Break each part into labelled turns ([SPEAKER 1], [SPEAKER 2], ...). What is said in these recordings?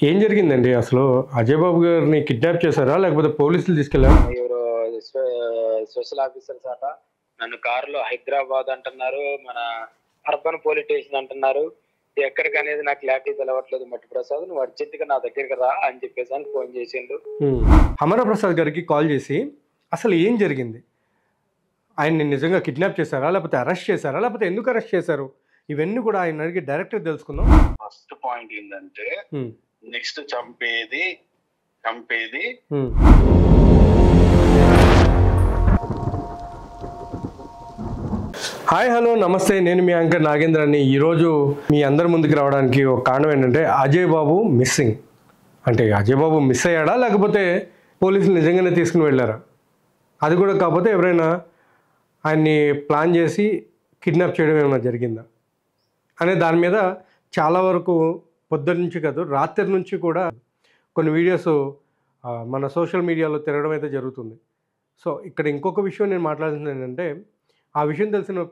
[SPEAKER 1] ఏం జరిగిందండి అసలు? అజయ్ బాబు గారిని కిడ్నాప్ చేశారా? లేకపోతే పోలీసులు తీసుకెళ్లారా?
[SPEAKER 2] ఎవరో స్పెషల్ ఆఫీసర్స్ అట నన్ను కారులో హైదరాబాద్ అంటున్నారు, మన అర్బన్ పోలీస్ స్టేషన్ అంటున్నారు. ఎక్కడికనేది నాకు క్లారిటీ తెలవట్లేదు. మట్టి ప్రసాద్, నువ్వు అర్జెంట్ గా నా దగ్గరికి రా అని చెప్పేసి అని ఫోన్ చేసిండు.
[SPEAKER 1] అమర ప్రసాద్ గారికి కాల్ చేసి అసలు ఏం జరిగింది? ఆయన్ని నిజంగా కిడ్నాప్ చేశారా? లేకపోతే అరెస్ట్ చేశారా? లేకపోతే ఎందుకు అరెస్ట్ చేశారు? ఇవన్నీ కూడా ఆయన అడిగి డైరెక్ట్ తెలుసుకుందాం.
[SPEAKER 2] ఫస్ట్ పాయింట్ ఏంటంటే, నెక్స్ట్ చంపేది
[SPEAKER 1] హాయ్, హలో, నమస్తే. నేను మీ యాంకర్ నాగేంద్రాన్ని. ఈరోజు మీ అందరి ముందుకు రావడానికి ఒక కారణం ఏంటంటే, అజయ్ బాబు మిస్సింగ్. అంటే అజయ్ బాబు మిస్ అయ్యాడా, లేకపోతే పోలీసులు నిజంగానే తీసుకుని వెళ్ళారా? అది కూడా కాకపోతే ఎవరైనా ఆయన్ని ప్లాన్ చేసి కిడ్నాప్ చేయడం ఏమైనా జరిగిందా అనే దాని మీద చాలా వరకు పొద్దున్న నుంచి కాదు, రాత్రి నుంచి కూడా కొన్ని వీడియోస్ మన సోషల్ మీడియాలో తిరగడం అయితే జరుగుతుంది. సో ఇక్కడ ఇంకొక విషయం నేను మాట్లాడుతుంది ఏంటంటే, ఆ విషయం తెలిసిన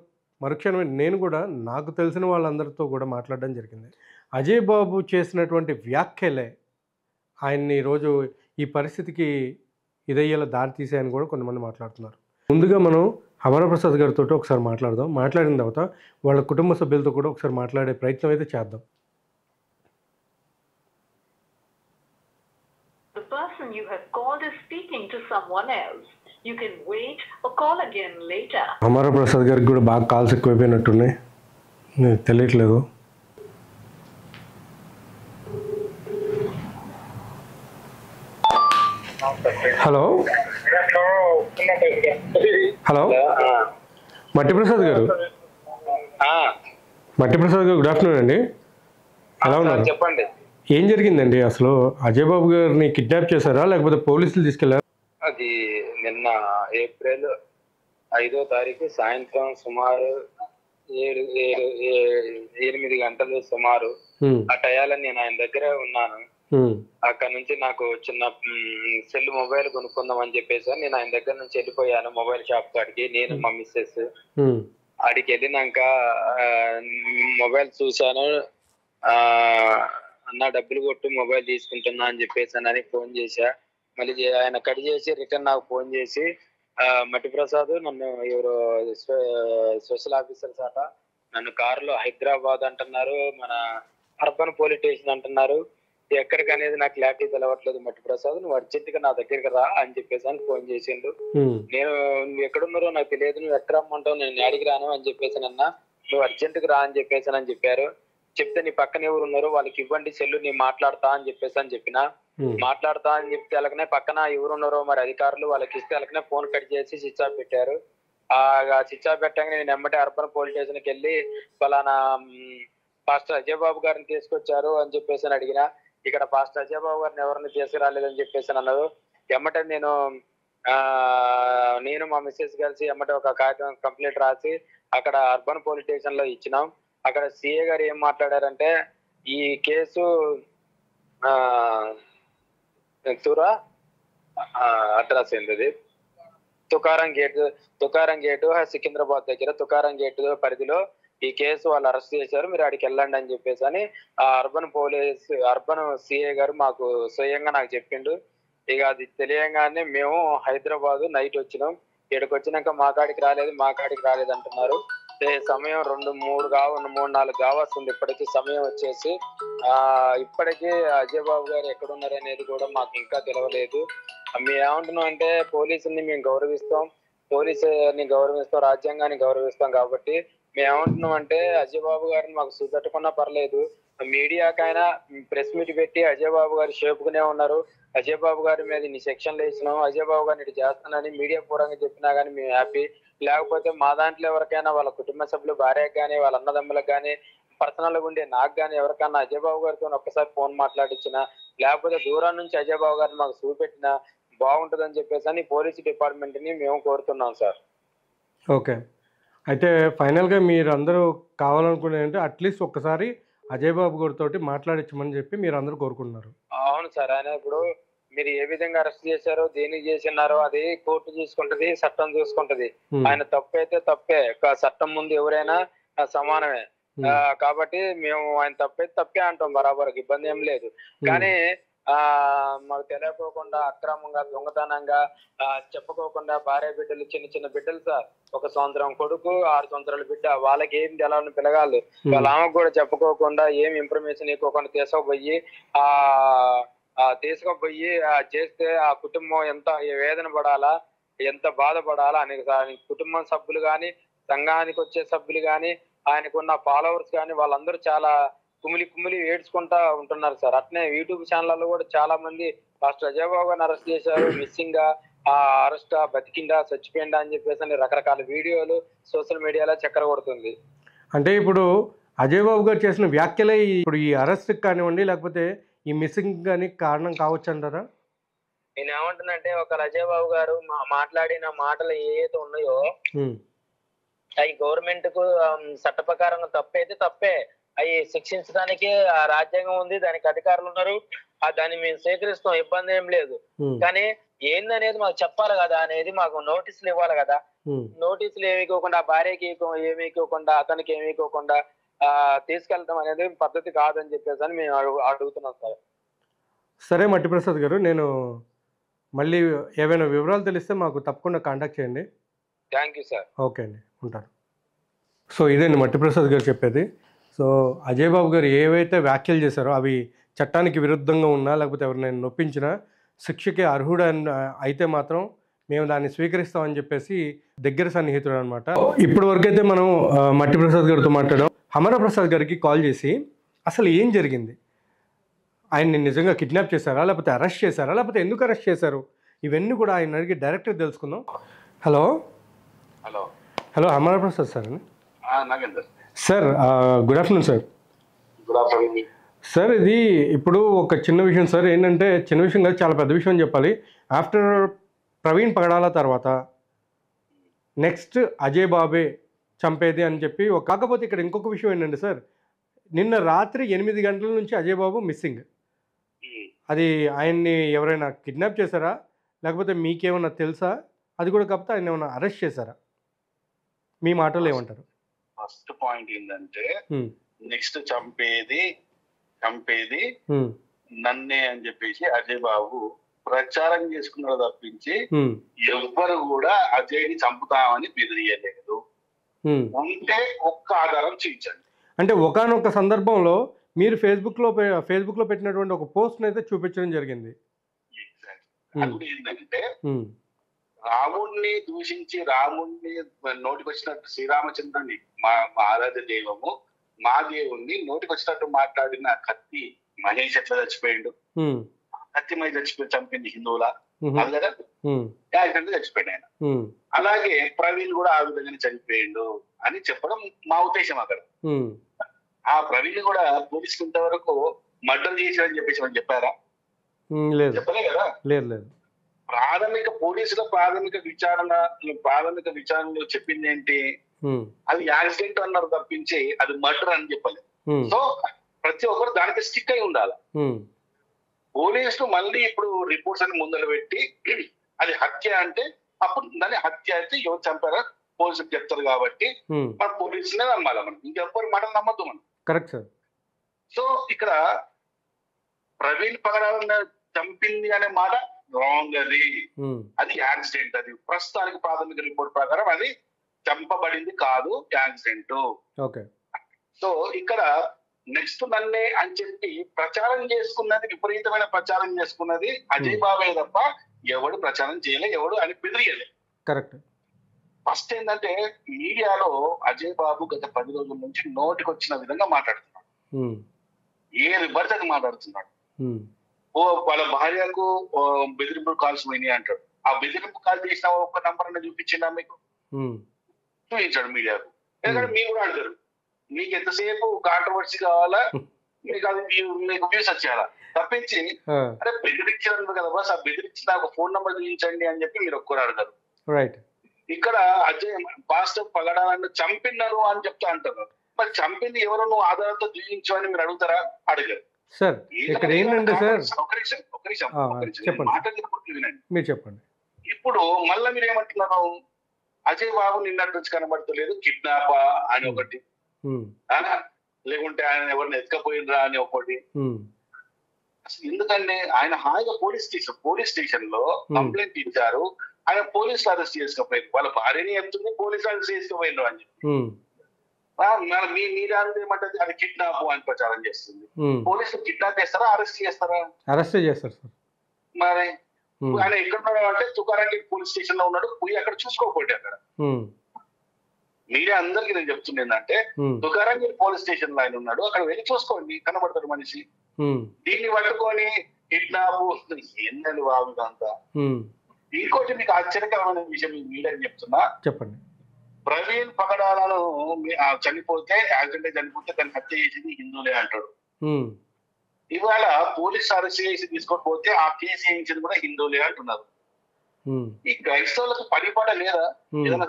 [SPEAKER 1] మరుక్షణమే నేను కూడా నాకు తెలిసిన వాళ్ళందరితో కూడా మాట్లాడడం జరిగింది. అజయ్ బాబు చేసినటువంటి వ్యాఖ్యలే ఆయన్ని ఈరోజు ఈ పరిస్థితికి ఇదయ్యేలా దారి తీసాయని కూడా కొంతమంది మాట్లాడుతున్నారు. ముందుగా మనం అమరప్రసాద్ గారితో ఒకసారి మాట్లాడదాం. మాట్లాడిన తర్వాత వాళ్ళ కుటుంబ సభ్యులతో కూడా ఒకసారి మాట్లాడే ప్రయత్నం అయితే చేద్దాం.
[SPEAKER 3] The person you have called is speaking to someone else. You can wait or call again later.
[SPEAKER 1] Amara Prasad గారికి కూడా బాగా కాల్స్ ఎక్కువైపోయినట్టున్నాయి, నాకు తెలియట్లేదు. హలో హలో, మట్టిప్రసాద్ గారు. మట్టిప్రసాద్ గారు, గుడ్ ఆఫ్టర్నూన్ అండి. ఎలా ఉన్నారు?
[SPEAKER 2] చెప్పండి.
[SPEAKER 1] ఏం జరిగిందండి అసలు? అజయ్ బాబు గారిని కిడ్నాప్ చేశారా? లేకపోతే పోలీసులు తీసుకెళ్లారా?
[SPEAKER 2] అది నిన్న ఏప్రిల్ 5వ తారీఖు సాయంత్రం సుమారు 8 గంటలు సుమారు ఆ టయాలని నేను ఆయన దగ్గర ఉన్నాను. అక్కడ నుంచి నాకు చిన్న సెల్ మొబైల్ కొనుక్కుందాం అని చెప్పేసి నేను ఆయన దగ్గర నుంచి వెళ్ళిపోయాను మొబైల్ షాప్ కాడికి. నేను మా మిస్సెస్ ఆడికి వెళ్ళినాక మొబైల్ చూశాను. అన్న డబ్బులు కొట్టు, మొబైల్ తీసుకుంటున్నా అని చెప్పేసి అని ఫోన్ చేశా. మళ్ళీ ఆయన కట్ చేసి రిటర్న్ నాకు ఫోన్ చేసి, మట్టి ప్రసాద్, నన్ను ఎవరో స్పెషల్ ఆఫీసర్స్ అట నన్ను కారులో హైదరాబాద్ అంటున్నారు, మన అర్బన్ పోలీస్ స్టేషన్ అంటున్నారు. ఎక్కడికనేది నాకు క్లారిటీ తెలవట్లేదు. మట్టి ప్రసాద్, నువ్వు అర్జెంట్ గా నా దగ్గరికి రా అని చెప్పేసి అని ఫోన్ చేసిండు. నేను నువ్వు ఎక్కడున్నారో నాకు తెలియదు, నువ్వు ఎక్కడ రమ్మంటావు, నేను అడిగి రాను అని చెప్పేసి అన్నా. నువ్వు అర్జెంట్ గా రా అని చెప్పేసి అని చెప్పారు. చెప్తే నీ పక్కన ఎవరు ఉన్నారో వాళ్ళకి ఇవ్వండి సెల్లు, నేను మాట్లాడతా అని చెప్పేసి అని చెప్పిన. మాట్లాడతా అని చెప్తే అలాగనే పక్కన ఎవరున్నారో మరి అధికారులు వాళ్ళకి ఇస్తే అలాగనే ఫోన్ కట్ చేసి స్విచ్ ఆఫ్ పెట్టారు. ఆ స్విచ్ ఆఫ్ పెట్టాక నేను ఎమ్మటే అర్బన్ పోలీస్ స్టేషన్కి వెళ్ళి ఫలానా పాస్టర్ అజయ్ బాబు గారిని తీసుకొచ్చారు అని చెప్పేసి అని అడిగిన. ఇక్కడ పాస్టర్ అజయ్ బాబు గారిని ఎవరిని తీసుకురాలేదని చెప్పేసి అన్నారు. ఎమ్మటే నేను మా మిస్సెస్ కలిసి ఎమ్మటే ఒక కాగితం కంప్లైంట్ రాసి అక్కడ అర్బన్ పోలీస్ స్టేషన్ లో ఇచ్చినాం. అక్కడ సిఏ గారు ఏం మాట్లాడారంటే, ఈ కేసు అడ్రస్ ఏంటది, తుకారం గేటు సికింద్రాబాద్ దగ్గర తుకారం గేటు పరిధిలో ఈ కేసు వాళ్ళు అరెస్ట్ చేశారు, మీరు అక్కడికి వెళ్ళండి అని చెప్పేసి అని ఆ అర్బన్ సిఏ గారు మాకు స్వయంగా నాకు చెప్పిండు. ఇక అది తెలియగానే మేము హైదరాబాద్ నైట్ వచ్చినాం. ఇక్కడికి వచ్చినాక మా కాడికి రాలేదు అంటున్నారు. సమయం 2-3 కావస్తుంది. ఇప్పటికీ సమయం వచ్చేసి ఇప్పటికీ అజయ్ బాబు గారు ఎక్కడున్నారు అనేది కూడా మాకు ఇంకా తెలియలేదు. మేము ఏమంటున్నాం అంటే, పోలీసుల్ని మేము గౌరవిస్తాం, రాజ్యాంగాన్ని గౌరవిస్తాం. కాబట్టి మేము ఏమంటున్నాం అంటే, అజయ్ బాబు గారిని మాకు చూపెట్టుకున్నా పర్లేదు, మీడియాకైనా ప్రెస్ మీట్ పెట్టి అజయ్ బాబు గారు షేపుకునే ఉన్నారు, అజయ్ బాబు గారి మీద ఇన్ని సెక్షన్లు వేసినాం, అజయ్ బాబు గారిని ఇటు చేస్తానని మీడియా పూర్వంగా చెప్పినా కానీ మేము హ్యాపీ. లేకపోతే మా దాంట్లో ఎవరికైనా వాళ్ళ కుటుంబ సభ్యులు, భార్యకు కానీ వాళ్ళ అన్నదమ్ములకు కానీ, పర్సనల్ గా ఉండే నాకు కానీ ఎవరికైనా అజయ్ బాబు గారితో ఒక్కసారి ఫోన్ మాట్లాడించిన, లేకపోతే దూరం నుంచి అజయ్ బాబు గారిని మాకు చూపెట్టినా బాగుంటుందని చెప్పేసి అని పోలీసు డిపార్ట్మెంట్ ని మేము కోరుతున్నాం సార్.
[SPEAKER 1] ఓకే, అయితే ఫైనల్గా మీరు అందరూ కావాలనుకునేది అట్లీస్ట్ ఒక్కసారి అజయ్ బాబు గారితో మాట్లాడించమని చెప్పి మీరు అందరూ కోరుకుంటున్నారు.
[SPEAKER 2] అవును సార్. ఆయన ఇప్పుడు మీరు ఏ విధంగా అరెస్ట్ చేశారో, దేనికి చేసినారో అది కోర్టు చూసుకుంటది, చట్టం చూసుకుంటది. ఆయన తప్పైతే తప్పే, చట్టం ముందు ఎవరైనా సమానమే. కాబట్టి మేము ఆయన తప్పే అంటాం, బరాబర్ ఇబ్బంది ఏం లేదు. కానీ మాకు తెలియకోకుండా అక్రమంగా దొంగతనంగా చెప్పుకోకుండా భార్య బిడ్డలు, చిన్న చిన్న బిడ్డలు సార్, 1 సంవత్సరం కొడుకు 6 సంవత్సరాల బిడ్డ, వాళ్ళకి ఏం తెలవని పిల్లగాళ్ళు, వాళ్ళ ఆమెకు కూడా చెప్పుకోకుండా ఏం ఇన్ఫర్మేషన్ ఇవ్వకుండా తీసుకుపోయి చేస్తే ఆ కుటుంబం ఎంత వేదన పడాలా, ఎంత బాధపడాలా అని కుటుంబం సభ్యులు గాని, సంఘానికి వచ్చే సభ్యులు గాని, ఆయనకున్న ఫాలోవర్స్ గాని వాళ్ళందరూ చాలా కుమిలి ఏడ్చుకుంటా ఉంటున్నారు సార్. అట్నే యూట్యూబ్ ఛానళ్ళలో కూడా చాలా మంది పాస్టర్ అజయ్ బాబు గారిని అరెస్ట్ చేశారు, మిస్సింగ్ గా, అరెస్ట్ బతికిండా చచ్చిపోయిందా అని చెప్పేసి రకరకాల వీడియోలు సోషల్ మీడియాలో చక్కర కొడుతుంది.
[SPEAKER 1] అంటే ఇప్పుడు అజయ్ బాబు గారు చేసిన వ్యాఖ్యలే ఇప్పుడు ఈ అరెస్ట్ కానివ్వండి లేకపోతే ఈ మిస్సింగ్ కానీ కారణం కావచ్చు అంటారా?
[SPEAKER 2] నేను ఏమంటున్నానంటే, ఒక అజయ్ బాబు గారు మాట్లాడిన మాటలు ఏవైతే ఉన్నాయో అవి గవర్నమెంట్ కు చట్ట ప్రకారంగా తప్పైతే తప్పే, అవి శిక్షించడానికి రాజ్యాంగం ఉంది, దానికి అధికారులు ఉన్నారు, దాన్ని మేము స్వీకరిస్తాం, ఇబ్బంది ఏం లేదు. కానీ ఏందనేది మాకు చెప్పాలి కదా, అనేది మాకు నోటీసులు ఇవ్వాలి కదా. నోటీసులు ఏమి ఇవ్వకుండా, భార్యకి ఏమి ఇవ్వకుండా, అతనికి ఏమి ఇవ్వకుండా తీసుకెళ్ళటం అనేది పద్ధతి కాదని చెప్పేసి అని మేము అడుగుతున్నాం సార్.
[SPEAKER 1] సరే మట్టిప్రసాద్ గారు, నేను మళ్ళీ ఏవైనా వివరాలు తెలిస్తే మాకు తప్పకుండా కాంటాక్ట్ చేయండి.
[SPEAKER 2] Thank you sir.
[SPEAKER 1] ఓకే అండి, ఉంటాను. సో ఇదేండి మట్టిప్రసాద్ గారు చెప్పేది. సో అజయ్ బాబు గారు ఏవైతే వ్యాఖ్యలు చేశారో అవి చట్టానికి విరుద్ధంగా ఉన్నా లేకపోతే ఎవరినైనా నొప్పించినా శిక్షకి అర్హుడు అయితే మాత్రం మేము దాన్ని స్వీకరిస్తామని చెప్పేసి దగ్గర సన్నిహితుడు అనమాట. ఇప్పటి వరకు అయితే మనం మట్టిప్రసాద్ గారితో మాట్లాడాం. అమర ప్రసాద్ గారికి కాల్ చేసి అసలు ఏం జరిగింది, ఆయన్ని నిజంగా కిడ్నాప్ చేశారా లేకపోతే అరెస్ట్ చేశారా లేకపోతే ఎందుకు అరెస్ట్ చేశారు, ఇవన్నీ కూడా ఆయన అడిగి డైరెక్ట్గా తెలుసుకుందాం. హలో
[SPEAKER 2] హలో
[SPEAKER 1] హలో అమర ప్రసాద్ సార్ అండి. Sir good afternoon sir.
[SPEAKER 2] Good afternoon
[SPEAKER 1] sir. ఇది ఇప్పుడు ఒక చిన్న విషయం సార్, ఏంటంటే చిన్న విషయం కాదు, చాలా పెద్ద విషయం చెప్పాలి. ఆఫ్టర్ ప్రవీణ్ పగడాల తర్వాత నెక్స్ట్ అజయ్ బాబే చంపేది అని చెప్పి కాకపోతే ఇక్కడ ఇంకొక విషయం ఏంటంటే సార్, నిన్న రాత్రి 8 గంటల నుంచి అజయ్ బాబు మిస్సింగ్. అది ఆయన్ని ఎవరైనా కిడ్నాప్ చేశారా లేకపోతే మీకేమన్నా తెలుసా? అది కూడా కాకపోతే ఆయన ఏమన్నా అరెస్ట్ చేశారా? మీ మాటలు ఏమంటారు?
[SPEAKER 4] ఫస్ట్ పాయింట్ ఏంటంటే, నెక్స్ట్ చంపేది నన్నే అని చెప్పేసి అజయ్ బాబు ప్రచారం చేసుకున్నాడు తప్పించి ఎవ్వరు కూడా అజయ్ని చంపుతామని బెదిరియలేదు. ఉంటే ఒక్క ఆధారం చూపించండి.
[SPEAKER 1] అంటే ఒకానొక సందర్భంలో మీరు ఫేస్బుక్లో పెట్టినటువంటి ఒక పోస్ట్ అయితే చూపించడం జరిగింది.
[SPEAKER 4] అది ఏంటంటే, రాముణ్ణి దూషించి రాముణ్ణి నోటికి వచ్చినట్టు శ్రీరామచంద్రుని మా ఆరాధ్య దైవము, మా దేవుణ్ణి నోటికి వచ్చినట్టు మాట్లాడిన కత్తి మహేష్ ఎట్లా చచ్చిపోయిండు, కత్తి మహేష్ చంపింది హిందువులా, అది కదా చచ్చిపోయింది ఆయన. అలాగే ప్రవీణ్ కూడా ఆ విధంగానే చనిపోయిండు అని చెప్పడం మా ఉద్దేశం. అక్కడ ఆ ప్రవీణ్ కూడా పోలీసులు ఇంతవరకు మర్డర్ చేశారని చెప్పేసి మనం చెప్పారా? చెప్పలే కదా.
[SPEAKER 1] లేదు.
[SPEAKER 4] పోలీసుల ప్రాథమిక విచారణలో చెప్పింది ఏంటి, అది యాక్సిడెంట్ అన్నారు తప్పించి అది మర్డర్ అని చెప్పలేదు. సో ప్రతి ఒక్కరు దానికి స్టిక్ అయి ఉండాలి. పోలీసులు మళ్ళీ ఇప్పుడు రిపోర్ట్స్ అని ముందర పెట్టి అది హత్య అంటే అప్పుడు దాన్ని హత్య అయితే ఎవరు చంపారో పోలీసులు చెప్తారు కాబట్టి మన పోలీసులే నమ్మాలి. మనం ఇంకెవ్వరి మాట నమ్మద్దు మనం.
[SPEAKER 1] Correct sir.
[SPEAKER 4] సో ఇక్కడ ప్రవీణ్ పగడాలను చంపింది అనే మాట రాంగ్. అది యాక్సిడెంట్. అది ప్రస్తుతానికి ప్రాథమిక రిపోర్ట్ ప్రకారం అది చంపబడింది కాదు, యాక్సిడెంట్. సో ఇక్కడ నెక్స్ట్ నన్నే అని చెప్పి ప్రచారం చేసుకున్నది, విపరీతమైన ప్రచారం చేసుకున్నది అజయ్ బాబే తప్ప ఎవడు ప్రచారం చేయలే, ఎవడు అని బెదిరియలే.
[SPEAKER 1] కరెక్ట్.
[SPEAKER 4] ఫస్ట్ ఏంటంటే, మీడియాలో అజయ్ బాబు గత 10 రోజుల నుంచి నోటికి వచ్చిన విధంగా మాట్లాడుతున్నాడు. ఏది పడితే అది మాట్లాడుతున్నాడు. వాళ్ళ భార్యకు బెదిరింపు కాల్స్ పోయినాయి అంటాడు. ఆ బెదిరింపు కాల్ చేసిన ఒక్క నంబర్ అన్న చూపించిందా మీకు? చూపించాడు మీడియాకు. ఎందుకంటే మీరు కూడా అడగరు, మీకు ఎంతసేపు కాంట్రవర్సీ కావాలా, మీకు అది మీకు వ్యూస్ వచ్చేయాలా తప్పించి అరే బెదిరించారు కదా బాస్, ఆ బెదిరించిన ఒక ఫోన్ నంబర్ చూపించండి అని చెప్పి మీరు ఒక్కరు అడగరు. ఇక్కడ అజయ్ పాస్టర్ పగడాలను చంపినారు అని చెప్తా అంటారు. మరి చంపింది ఎవరు, నువ్వు ఆధారంతో చూపించు అని మీరు అడుగుతారా? అడగరు.
[SPEAKER 1] సార్ ఇక్కడ ఏంటంటే సార్,
[SPEAKER 4] చెప్పండి. ఇప్పుడు మళ్ళా మీరు ఏమంటున్నారు, అజయ్ బాబు నిన్నటి నుంచి కనబడతలేదు, కిడ్నాప్ అని ఒకటి, ఆ? లేకుంటే ఆయన ఎవరిని ఎత్తుకపోయినరా అని ఒకటి. అసలు ఎందుకంటే ఆయన హాయిగా పోలీస్ స్టేషన్ లో కంప్లైంట్ ఇచ్చారు, ఆయన పోలీసులు అరెస్ట్ చేసుకపోయారు. వాళ్ళ భార్యని చెప్తుంది పోలీసులు అరెస్ట్ చేసుకుపోయినారు అని చెప్పి. మీడియా ఏమంటది అది కిడ్నాప్ అని ప్రచారం చేస్తుంది. పోలీసులు కిడ్నాప్ చేస్తారా అరెస్ట్ చేస్తారా?
[SPEAKER 1] అరెస్ట్ చేస్తారు సార్.
[SPEAKER 4] మరి ఆయన ఎక్కడ ఉన్నాడు అంటే తుకారంగేట్ పోలీస్ స్టేషన్ లో ఉన్నాడు, పోయి అక్కడ చూసుకోకపోతే అక్కడ. మీడియా అందరికి నేను చెప్తుంది ఏంటంటే తుకారంగేట్ పోలీస్ స్టేషన్ లో ఆయన ఉన్నాడు, అక్కడ వెళ్ళి చూసుకోండి, కనబడతాడు మనిషి. దీన్ని పట్టుకొని కిడ్నాప్ ఏందని బాబు అంతా. ఇంకోటి మీకు ఆశ్చర్యకరమైన విషయం మీడియా చెప్తున్నా,
[SPEAKER 1] చెప్పండి.
[SPEAKER 4] ప్రవీణ్ పగడాలను చనిపోతే యాక్సిడెంట్ చనిపోతే దాన్ని హత్య చేసింది హిందువులే అంటాడు. ఇవాళ పోలీసు అరెస్ట్ చేసి తీసుకోకపోతే ఆ కేసు వేయించింది కూడా హిందువులే అంటున్నారు. ఈ క్రైస్తవులకు పడిపడ లేదా? ఏదైనా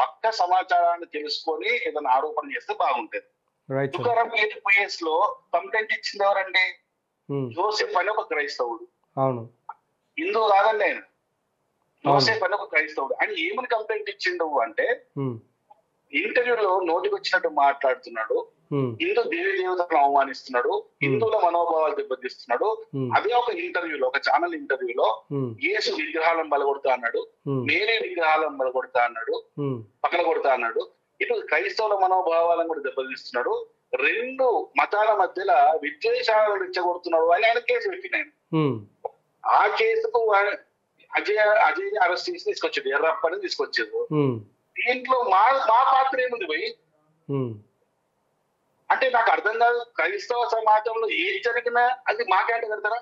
[SPEAKER 4] పక్క సమాచారాన్ని తెలుసుకొని ఏదైనా ఆరోపణ చేస్తే బాగుంటది. తుకారంగేట్ పిఎస్ లో కంప్లైంట్ ఇచ్చింది ఎవరండి? జోసెఫ్ అని ఒక క్రైస్తవుడు, హిందువు కాదండి ఆయన. జోసెఫ్ అని ఒక క్రైస్తవుడు. ఆయన ఏమని కంప్లైంట్ ఇచ్చిండు అంటే ఇంటర్వ్యూలో నోటికి వచ్చినట్టు మాట్లాడుతున్నాడు, హిందూ దేవి దేవతలను అవమానిస్తున్నాడు, హిందువుల మనోభావాలు దెబ్బతీస్తున్నాడు. అదే ఒక ఇంటర్వ్యూలో, ఒక ఛానల్ ఇంటర్వ్యూలో యేసు విగ్రహాలను బలగొడతా అన్నాడు, మేరీ విగ్రహాలను బలగొడతా అన్నాడు, పక్కన కొడతా అన్నాడు. ఇటు క్రైస్తవుల మనోభావాలను కూడా దెబ్బతీస్తున్నాడు, రెండు మతాల మధ్యలో విద్వేషాలను రెచ్చగొడుతున్నాడు అని ఆయన కేసు పెట్టినాడు. ఆ కేసుకు అజయ్ అరెస్ట్ చేసి తీసుకొచ్చాడు, ఎర్రప్పని తీసుకొచ్చారు. దీంట్లో మా పాత్ర ఏముంది పోయి అంటే నాకు అర్థం కాదు. క్రైస్తవ సమాజంలో ఏది జరిగినా అది మాకేంట కడతారా?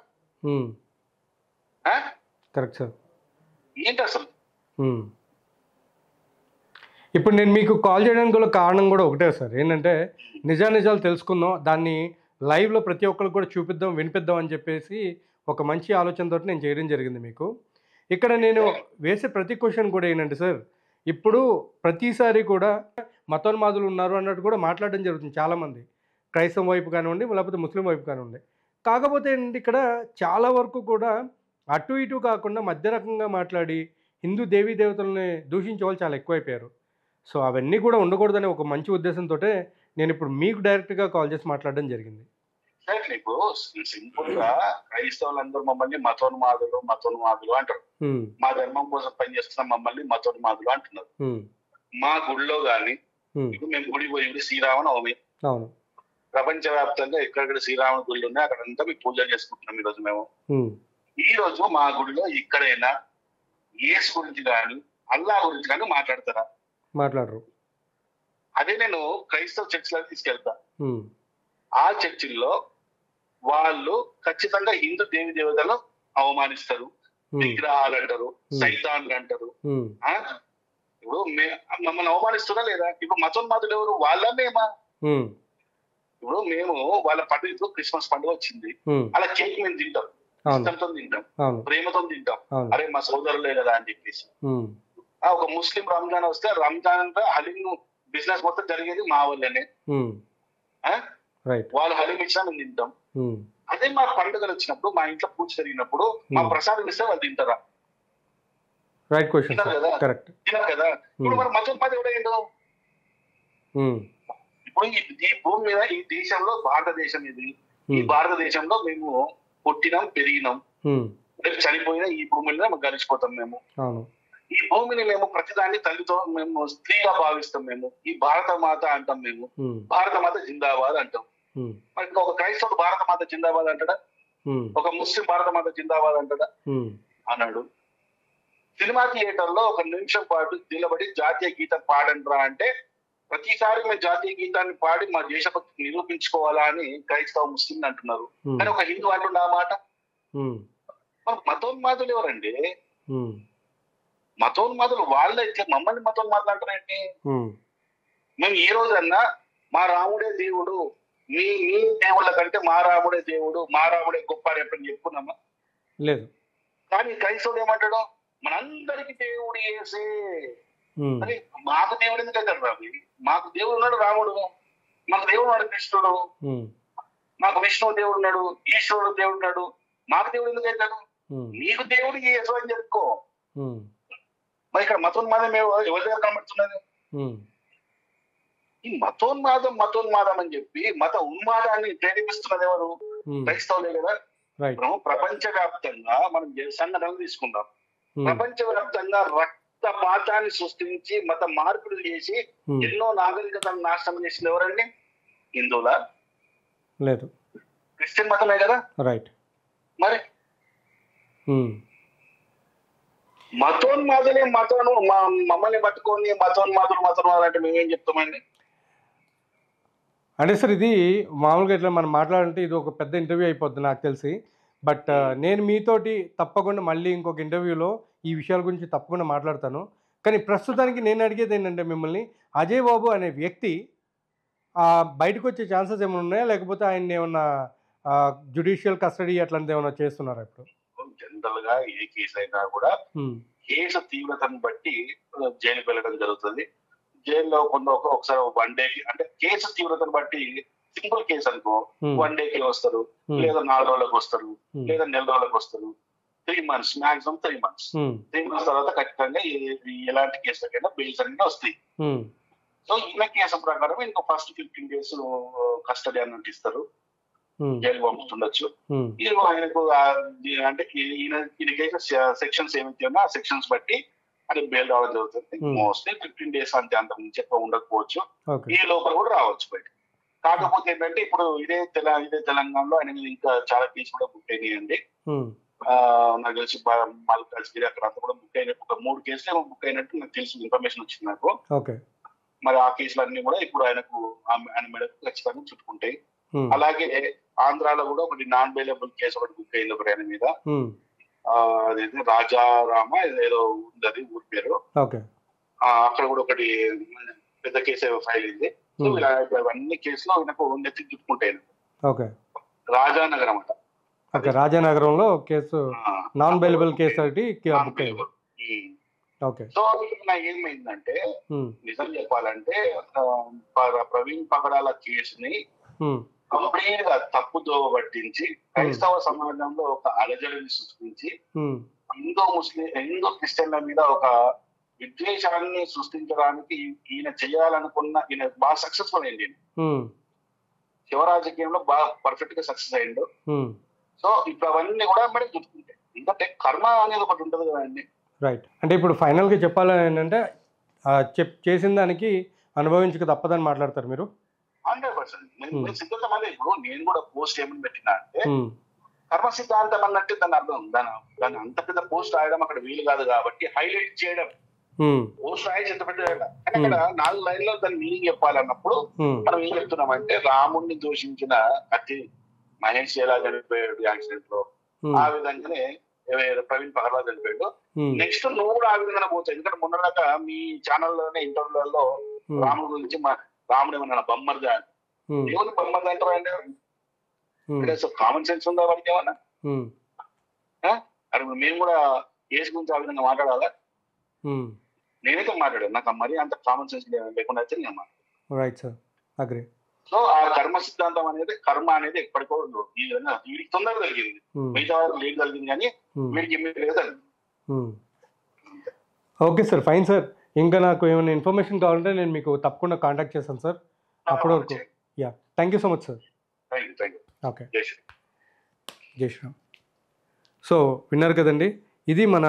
[SPEAKER 1] Correct sir.
[SPEAKER 4] ఏంటి అసలు?
[SPEAKER 1] ఇప్పుడు నేను మీకు కాల్ చేయడానికి గల కారణం కూడా ఒకటే సార్, ఏంటంటే నిజాలు తెలుసుకుందాం, దాన్ని లైవ్లో ప్రతి ఒక్కరికి కూడా చూపిద్దాం, వినిపిద్దాం అని చెప్పేసి ఒక మంచి ఆలోచనతో నేను చేయడం జరిగింది మీకు. ఇక్కడ నేను వేసే ప్రతి క్వశ్చన్ కూడా ఏంటంటే సార్, ఇప్పుడు ప్రతిసారి కూడా మతోన్మాదులు ఉన్నారు అన్నట్టు కూడా మాట్లాడడం జరుగుతుంది చాలామంది, క్రైస్తవం వైపు కానివ్వండి లేకపోతే ముస్లిం వైపు కానివ్వండి. కాకపోతే ఏంటంటే ఇక్కడ చాలా వరకు కూడా అటు ఇటు కాకుండా మధ్య రకంగా మాట్లాడి హిందూ దేవీ దేవతల్ని దూషించే వాళ్ళు చాలా ఎక్కువైపోయారు. సో అవన్నీ కూడా ఉండకూడదనే ఒక మంచి ఉద్దేశంతో నేను ఇప్పుడు మీకు డైరెక్ట్గా కాల్ చేసి మాట్లాడడం జరిగింది.
[SPEAKER 4] ఇప్పుడు సింపుల్ గా క్రైస్తవులందరూ మమ్మల్ని మతోన్మాదులు అంటారు, మా ధర్మం కోసం పనిచేస్తున్న మమ్మల్ని మతోన్మాదులు అంటున్నారు. మా గుడిలో గాని ఇప్పుడు మేము గుడి పోయి శ్రీరామనవమి, ప్రపంచవ్యాప్తంగా ఎక్కడెక్కడ శ్రీరాముని గుళ్ళు ఉన్నాయి అక్కడంతా మేము పూజలు చేసుకుంటున్నాం. ఈ రోజు మేము ఈ రోజు మా గుడిలో ఎక్కడైనా యేసు గురించి కానీ అల్లా గురించి కానీ మాట్లాడతారా?
[SPEAKER 1] మాట్లాడరు.
[SPEAKER 4] అదే నేను క్రైస్తవ చర్చిలకు తీసుకెళ్తా, ఆ చర్చిల్లో వాళ్ళు ఖచ్చితంగా హిందూ దేవి దేవతలను అవమానిస్తారు, విగ్రహాలు అంటారు, సైతాన్లు అంటారు. ఇప్పుడు మమ్మల్ని అవమానిస్తున్నా లేదా? ఇప్పుడు మతోన్మాదులు ఎవరు? వాళ్ళ మేమా? ఇప్పుడు మేము వాళ్ళ పండుగ, ఇప్పుడు క్రిస్మస్ పండుగ వచ్చింది, అలా కేక్ మేము తింటాం, ఇష్టంతో తింటాం, ప్రేమతో తింటాం, అరే మా సోదరులే కదా అని చెప్పేసి. ఒక ముస్లిం రంజాన్ వస్తే రంజాన్ హలీం బిజినెస్ మొత్తం జరిగేది మా వల్లనే, వాళ్ళు హలీం ఇచ్చినా మేము తింటాం. అదే మా పండుగలు వచ్చినప్పుడు, మా ఇంట్లో పూజ జరిగినప్పుడు మా ప్రసాదం ఇస్తే వాళ్ళు తింటారా? తినరు కదా. ఇప్పుడు మరి మతోన్మాది ఎవడైందో? ఇప్పుడు ఈ భూమి మీద, ఈ దేశంలో, భారతదేశం ఇది, ఈ భారతదేశంలో మేము పుట్టినాం, పెరిగినాం, రేపు చనిపోయినా ఈ భూమిలో మేము గడిచిపోతాం. మేము ఈ భూమిని మేము ప్రతిదాన్ని తల్లితో మేము స్త్రీగా భావిస్తాం. మేము ఈ భారత మాత అంటాం, మేము భారత మాత జిందాబాద్ అంటాం. మరి ఒక క్రైస్తవుడు భారత మాత జిందాబాద్ అంటాడా? ఒక ముస్లిం భారత మాత జిందాబాద్ అంటాడా? అన్నాడు. సినిమా థియేటర్ లో ఒక నిమిషం పాటు నిలబడి జాతీయ గీతం పాడండ్రా అంటే ప్రతిసారి మేము జాతీయ గీతాన్ని పాడి మా దేశభక్తి నిరూపించుకోవాలా అని క్రైస్తవ ముస్లింలు అంటున్నారు. కానీ ఒక హిందూ అంటుండ ఆ మాట. మరి మతోన్మాదులు ఎవరండి? మతోన్మాదులు వాళ్ళే మమ్మల్ని మతోన్మాదులు అంటారండి. మేము ఏ రోజన్నా మా రాముడే దేవుడు, మీ దేవుళ్ళ కంటే మా రాముడే దేవుడు, మా రాముడే గొప్ప అని ఎప్పుడు చెప్పుకున్నామా?
[SPEAKER 1] లేదు.
[SPEAKER 4] కానీ క్రైస్తవుడు ఏమంటాడు? మనందరికి దేవుడు యేసే. అని మాకు దేవుడు ఎందుకు అంటారు? రావి మాకు దేవుడు ఉన్నాడు రాముడు, మాకు దేవుడు ఉన్నాడు కృష్ణుడు, మాకు విష్ణువు దేవుడు ఉన్నాడు, ఈశ్వరుడు దేవుడు ఉన్నాడు, మాకు దేవుడు ఎందుకు అంటాడు? నీకు దేవుడు యేసు అని చెప్పుకో. మరి ఇక్కడ మతోన్మాదం ఎవరి దగ్గర కనబడుతున్నది? ఈ మతోన్మాదం అని చెప్పి మత ఉన్మాదాన్ని ప్రేరేపిస్తున్నది ఎవరు? క్రైస్తవులే కదా. ఇప్పుడు ప్రపంచవ్యాప్తంగా మనం సంఘటనలు తీసుకుందాం. ప్రపంచవ్యాప్తంగా రక్తపాతాన్ని సృష్టించి మత మార్పిడులు చేసి ఎన్నో నాగరికతను నాశనం చేసింది ఎవరండి? హిందువులా?
[SPEAKER 1] లేదు,
[SPEAKER 4] క్రిస్టియన్ మతమే కదా.
[SPEAKER 1] రైట్.
[SPEAKER 4] మరి మతోన్మాదులే మమ్మల్ని పట్టుకొని మతోన్మాదులు అంటే మేమేం చెప్తామండి?
[SPEAKER 1] అంటే సార్ ఇది మామూలుగా ఇట్లా మనం మాట్లాడాలంటే ఇది ఒక పెద్ద ఇంటర్వ్యూ అయిపోద్ది నాకు తెలిసి. బట్ నేను మీతోటి తప్పకుండా మళ్ళీ ఇంకొక ఇంటర్వ్యూలో ఈ విషయాల గురించి తప్పకుండా మాట్లాడతాను. కానీ ప్రస్తుతానికి నేను అడిగేది ఏంటంటే మిమ్మల్ని, అజయ్ బాబు అనే వ్యక్తి బయటకు వచ్చే ఛాన్సెస్ ఏమైనా ఉన్నాయా, లేకపోతే ఆయన ఏమన్నా జ్యుడిషియల్ కస్టడీ అట్లాంటిది ఏమైనా చేస్తున్నారా ఇప్పుడు?
[SPEAKER 4] జనరల్ గా ఏ కేసు అయినా కూడా కేసు తీవ్రతను బట్టి జైలుకి వెళ్ళడం జరుగుతుంది. జైల్లో ఒకసారి 1 డే, అంటే కేసు తీవ్రతను బట్టి సింపుల్ కేసు అనుకో 1 డేకి వస్తారు, లేదా 4 రోజులకు వస్తారు, లేదా 1 నెల రోజులకు వస్తారు. 3 months, మాక్సిమం 3 months. 3 months తర్వాత ఖచ్చితంగా ఎలాంటి కేసులకైనా బెయిల్స్ అన్ని వస్తాయి. సో ఈయన కేసు ప్రకారం ఇంకో ఫస్ట్ 15 days కస్టడీ అన్నట్టు ఇస్తారు, జైలు పంపుతుండొచ్చు. ఆయనకు అంటే ఈయనకైతే సెక్షన్స్ ఏమైతే ఉన్నా ఆ సెక్షన్స్ బట్టి అది బెయిల్ రావడం జరుగుతుంది. మోస్ట్లీ 15 days అంతే, అంత ముందు ఎక్కువ ఉండకపోవచ్చు. ఈ లోపల కూడా రావచ్చు బయట. కాకపోతే ఏంటంటే ఇప్పుడు ఇదే తెలంగాణలో ఆయన మీద ఇంకా చాలా కేసులు కూడా బుక్ అయినాయండి. నాకు తెలిసి మల్కాజ్గిరి అక్కడ అంతా కూడా బుక్ అయినట్టు ఒక 3 కేసులు ఏమో బుక్ అయినట్టు నాకు తెలిసి ఇన్ఫర్మేషన్ వచ్చింది నాకు. మరి ఆ కేసులన్నీ కూడా ఇప్పుడు ఆయన మెడకు ఖచ్చితంగా చుట్టుకుంటాయి. అలాగే ఆంధ్రాలో కూడా ఒకటి నాన్ బెయిలబుల్ కేసు ఒకటి బుక్ అయింది ఒకటి ఆయన మీద. అదైతే రాజారామ ఏదో ఉంది, అది ఊరి పేరు. అక్కడ కూడా ఒకటి పెద్ద కేసు ఫైల్ అయింది. సో అవన్నీ కేసులు ఆయనకు నెత్తి చుట్టుకుంటాయి. రాజానగరం అంట,
[SPEAKER 1] రాజానగరంలో కేసు నాన్ బెయిలబుల్ కేసు ఒకటి బుక్ అయింది.
[SPEAKER 4] సో ఏమైందంటే నిజం చెప్పాలంటే ప్రవీణ్ పగడాల కేసుని కంప్లీట్ గా తప్పుదో పట్టించి క్రైస్తవ సమాజంలో ఒక అలజడిని సృష్టించి హిందూ క్రిస్టియన్ల మీద ఒక విద్వేషాన్ని సృష్టించడానికి ఈయన చేయాలనుకున్న ఈయన బాగా సక్సెస్ఫుల్ అయింది. శివరాజకీయంలో బాగా పర్ఫెక్ట్ గా సక్సెస్ అయ్యిండు. సో ఇప్పుడు అవన్నీ కూడా మేడం చూసుకుంటాయి. ఎందుకంటే కర్మ అనేది ఒకటి ఉంటుంది కదండి.
[SPEAKER 1] రైట్. అంటే ఇప్పుడు ఫైనల్ గా చెప్పాలి ఏంటంటే చేసిన దానికి అనుభవించక తప్పదని మాట్లాడతారు మీరు?
[SPEAKER 4] 100%. నేను సిద్ధాంతం అదే. ఇప్పుడు నేను కూడా పోస్ట్ ఏమని పెట్టినా అంటే కర్మ సిద్ధాంతం అన్నట్టు దాని అర్థం. దాని అంత పెద్ద పోస్ట్ రాయడం అక్కడ వీలు కాదు కాబట్టి హైలైట్ చేయడం. పోస్ట్ రాయి ఎంత పెద్ద కానీ అక్కడ 4 లైన్లో దాని మీనింగ్ చెప్పాలన్నప్పుడు మనం ఏం చెప్తున్నామంటే రాముడిని దూషించిన అతి మహేష్ ఎలా చనిపోయాడు యాక్సిడెంట్ లో, ఆ విధంగానే ప్రవీణ్ పగడాల చనిపోయాడు. నెక్స్ట్ నువ్వు కూడా ఆ విధంగా పోతావు. ఎందుకంటే మొన్నదాకా మీ ఛానల్లోనే ఇంటర్వ్యూలలో రాముడి గురించి రాముడు ఏమన్నా బొమ్మర్దా, దేవుని బొమ్మర్దా అంటారా? కామన్ సెన్స్ ఉందా వాడికి ఏమన్నా? అరే మేము కూడా కేసు గురించి ఆ విధంగా మాట్లాడాలా? నేనైతే మాట్లాడాను. నాకు మరి అంత కామన్ సెన్స్ లేకుండా అయితే నేను మాట్లాడాను. సో ఆ కర్మ సిద్ధాంతం అనేది, కర్మ అనేది ఎప్పటికో ఈ విధంగా వీడికి తొందరగా కలిగింది, మిగతా వాళ్ళకి లేట్ కలిగింది, కానీ వీడికి లేదు.
[SPEAKER 1] Okay sir, fine sir. ఇంకా నాకు ఏమైనా ఇన్ఫర్మేషన్ కావాలంటే నేను మీకు తప్పకుండా కాంటాక్ట్ చేస్తాను సార్. అప్పటి వరకు thank you so much sir. Okay, జై శ్రీరామ్. సో విన్నారు కదండి, ఇది మన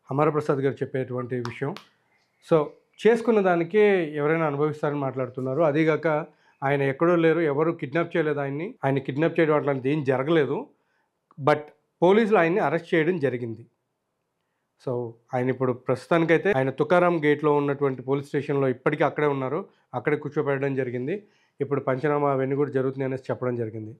[SPEAKER 1] అమరప్రసాద్ గారు చెప్పేటువంటి విషయం. సో చేసుకున్న దానికే ఎవరైనా అనుభవిస్తారని మాట్లాడుతున్నారు. అదీగాక ఆయన ఎక్కడో లేరు, ఎవరు కిడ్నాప్ చేయలేదు ఆయన కిడ్నాప్ చేయడం అట్లాంటిది ఏం జరగలేదు. బట్ పోలీసులు ఆయన్ని అరెస్ట్ చేయడం జరిగింది. సో ఆయన ఇప్పుడు ప్రస్తుతానికైతే ఆయన తుకారాం గేట్లో ఉన్నటువంటి పోలీస్ స్టేషన్లో ఇప్పటికీ అక్కడే ఉన్నారు, అక్కడే కూర్చోబెట్టడం జరిగింది. ఇప్పుడు పంచనామా అవన్నీ కూడా జరుగుతున్నాయి అనేసి చెప్పడం జరిగింది.